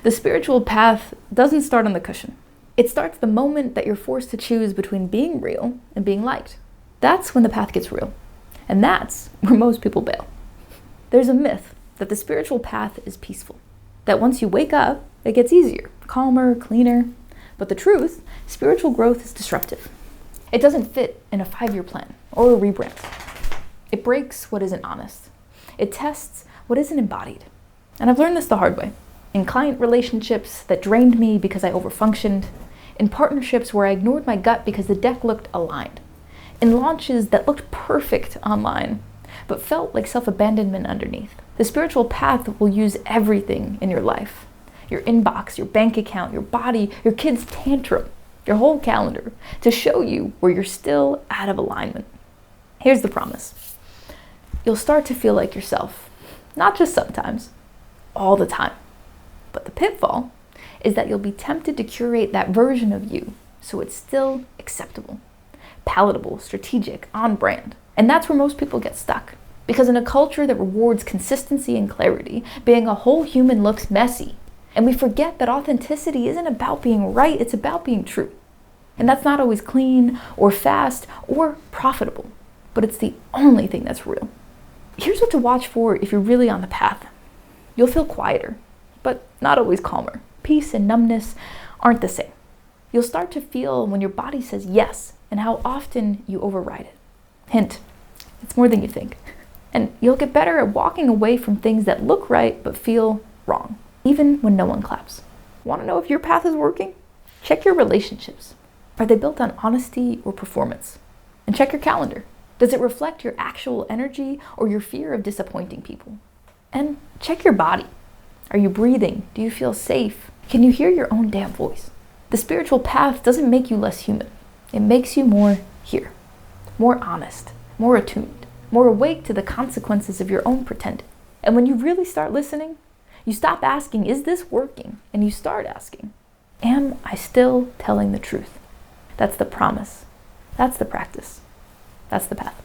The spiritual path doesn't start on the cushion. It starts the moment that you're forced to choose between being real and being liked. That's when the path gets real. And that's where most people bail. There's a myth that the spiritual path is peaceful. That once you wake up, it gets easier, calmer, cleaner. But the truth, spiritual growth is disruptive. It doesn't fit in a 5-year plan or a rebrand. It breaks what isn't honest. It tests what isn't embodied. And I've learned this the hard way. In client relationships that drained me because I overfunctioned. In partnerships where I ignored my gut because the deck looked aligned. In launches that looked perfect online, but felt like self-abandonment underneath. The spiritual path will use everything in your life. Your inbox, your bank account, your body, your kid's tantrum, your whole calendar, to show you where you're still out of alignment. Here's the promise. You'll start to feel like yourself. Not just sometimes, all the time. But the pitfall is that you'll be tempted to curate that version of you so it's still acceptable, palatable, strategic, on brand. And that's where most people get stuck. Because in a culture that rewards consistency and clarity, being a whole human looks messy. And we forget that authenticity isn't about being right, it's about being true. And that's not always clean or fast or profitable, but it's the only thing that's real. Here's what to watch for if you're really on the path. You'll feel quieter, but not always calmer. Peace and numbness aren't the same. You'll start to feel when your body says yes and how often you override it. Hint, it's more than you think. And you'll get better at walking away from things that look right but feel wrong, even when no one claps. Want to know if your path is working? Check your relationships. Are they built on honesty or performance? And check your calendar. Does it reflect your actual energy or your fear of disappointing people? And check your body. Are you breathing? Do you feel safe? Can you hear your own damn voice? The spiritual path doesn't make you less human. It makes you more here, more honest, more attuned, more awake to the consequences of your own pretending. And when you really start listening, you stop asking, is this working? And you start asking, am I still telling the truth? That's the promise. That's the practice. That's the path.